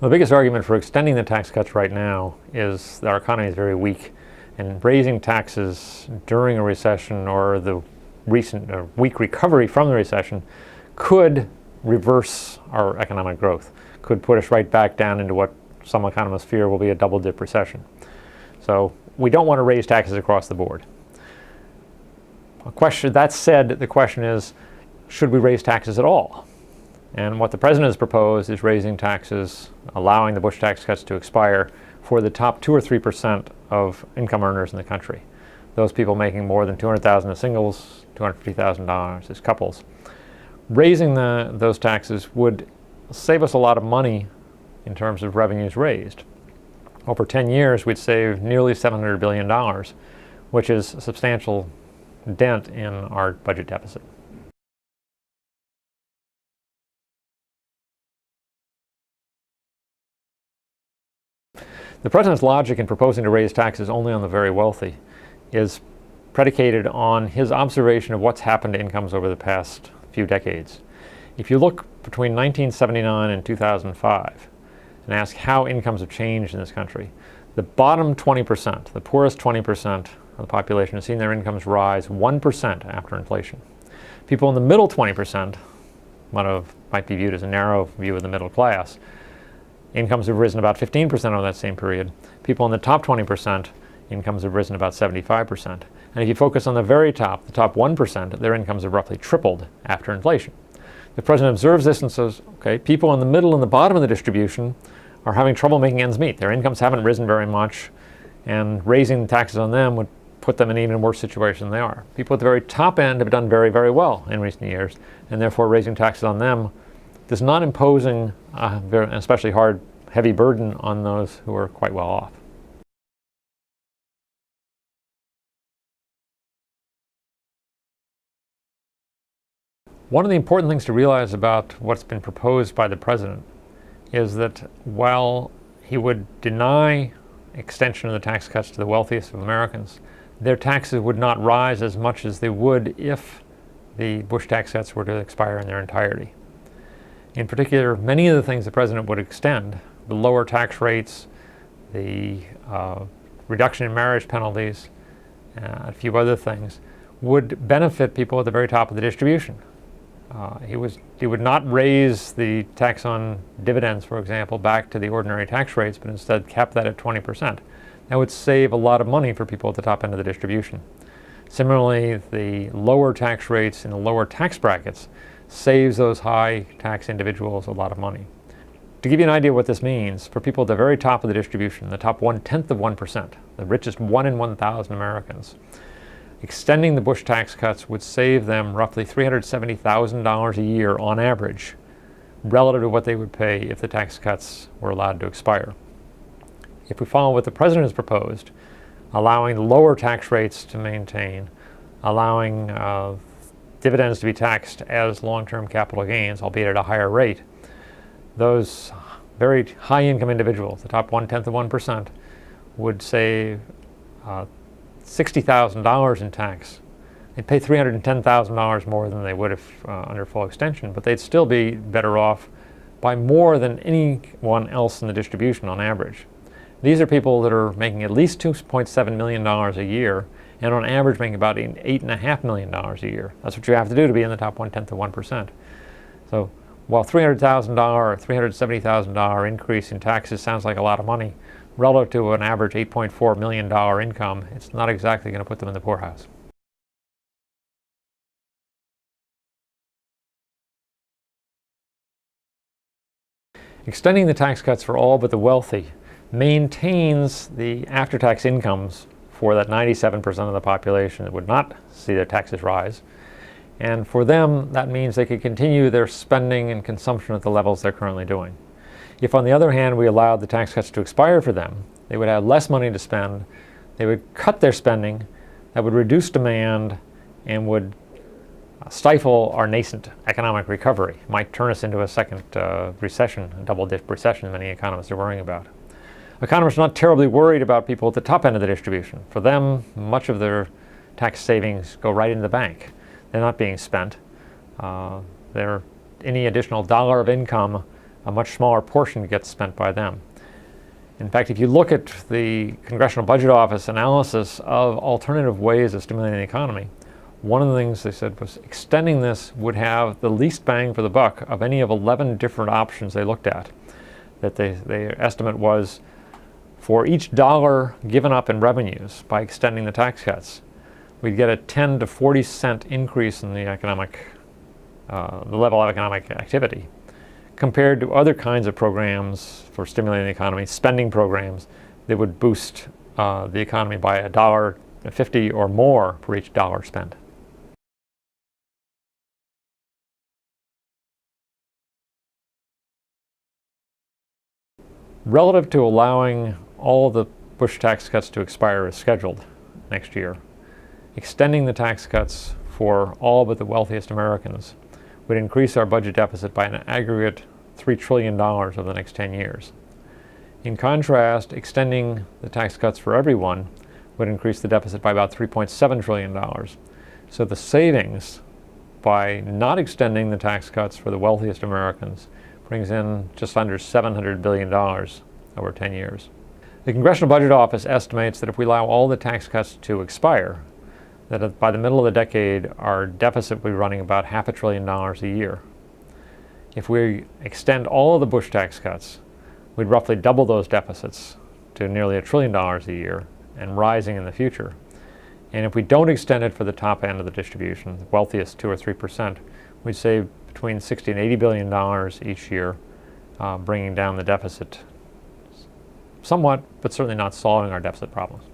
The biggest argument for extending the tax cuts right now is that our economy is very weak, and raising taxes during a recession or the recent weak recovery from the recession could reverse our economic growth, could put us right back down into what some economists fear will be a double-dip recession. So we don't want to raise taxes across the board. That said, the question is, should we raise taxes at all? And what the president has proposed is raising taxes, allowing the Bush tax cuts to expire for the top 2 or 3% of income earners in the country. Those people making more than $200,000 as singles, $250,000 as couples. Raising those taxes would save us a lot of money in terms of revenues raised. Over 10 years, we'd save nearly $700 billion, which is a substantial dent in our budget deficit. The president's logic in proposing to raise taxes only on the very wealthy is predicated on his observation of what's happened to incomes over the past few decades. If you look between 1979 and 2005 and ask how incomes have changed in this country, the bottom 20%, the poorest 20% of the population have seen their incomes rise 1% after inflation. People in the middle 20% might be viewed as a narrow view of the middle class. Incomes have risen about 15% over that same period. People in the top 20%, incomes have risen about 75%. And if you focus on the very top, the top 1%, their incomes have roughly tripled after inflation. The president observes this and says, okay, people in the middle and the bottom of the distribution are having trouble making ends meet. Their incomes haven't risen very much, and raising taxes on them would put them in an even worse situation than they are. People at the very top end have done very, very well in recent years, and therefore raising taxes on them is not imposing an especially heavy burden on those who are quite well off. One of the important things to realize about what's been proposed by the president is that while he would deny extension of the tax cuts to the wealthiest of Americans, their taxes would not rise as much as they would if the Bush tax cuts were to expire in their entirety. In particular, many of the things the president would extend, the lower tax rates, the reduction in marriage penalties, a few other things, would benefit people at the very top of the distribution. He would not raise the tax on dividends, for example, back to the ordinary tax rates, but instead kept that at 20%. That would save a lot of money for people at the top end of the distribution. Similarly, the lower tax rates in the lower tax brackets saves those high tax individuals a lot of money. To give you an idea what this means, for people at the very top of the distribution, the top 1/10 of 1%, the richest 1 in 1,000 Americans, extending the Bush tax cuts would save them roughly $370,000 a year on average, relative to what they would pay if the tax cuts were allowed to expire. If we follow what the president has proposed, allowing lower tax rates to maintain, allowing dividends to be taxed as long-term capital gains, albeit at a higher rate, those very high-income individuals, the top 1/10 of 1%, would save $60,000 in tax. They'd pay $310,000 more than they would if under full extension, but they'd still be better off by more than anyone else in the distribution on average. These are people that are making at least $2.7 million a year, and on average making about $8.5 million a year. That's what you have to do to be in the top 1/10 of 1%. So while $300,000 or $370,000 increase in taxes sounds like a lot of money, relative to an average $8.4 million income, it's not exactly going to put them in the poorhouse. Extending the tax cuts for all but the wealthy maintains the after-tax incomes for that 97% of the population that would not see their taxes rise. And for them, that means they could continue their spending and consumption at the levels they're currently doing. If, on the other hand, we allowed the tax cuts to expire for them, they would have less money to spend, they would cut their spending, that would reduce demand, and would stifle our nascent economic recovery. It might turn us into a second recession, a double-dip recession many economists are worrying about. Economists are not terribly worried about people at the top end of the distribution. For them, much of their tax savings go right into the bank. They're not being spent. Any additional dollar of income a much smaller portion gets spent by them. In fact, if you look at the Congressional Budget Office analysis of alternative ways of stimulating the economy, one of the things they said was extending this would have the least bang for the buck of any of 11 different options they looked at. That their estimate was for each dollar given up in revenues by extending the tax cuts, we'd get a 10 to 40 cent increase in the level of economic activity, compared to other kinds of programs for stimulating the economy, spending programs that would boost the economy by $1.50 or more for each dollar spent. Relative to allowing all the Bush tax cuts to expire as scheduled next year, extending the tax cuts for all but the wealthiest Americans would increase our budget deficit by an aggregate $3 trillion over the next 10 years. In contrast, extending the tax cuts for everyone would increase the deficit by about $3.7 trillion. So the savings by not extending the tax cuts for the wealthiest Americans brings in just under $700 billion over 10 years. The Congressional Budget Office estimates that if we allow all the tax cuts to expire, that by the middle of the decade, our deficit will be running about $500 billion a year. If we extend all of the Bush tax cuts, we'd roughly double those deficits to nearly $1 trillion a year and rising in the future. And if we don't extend it for the top end of the distribution, the wealthiest 2 or 3%, we'd save between $60 and $80 billion each year, bringing down the deficit somewhat, but certainly not solving our deficit problems.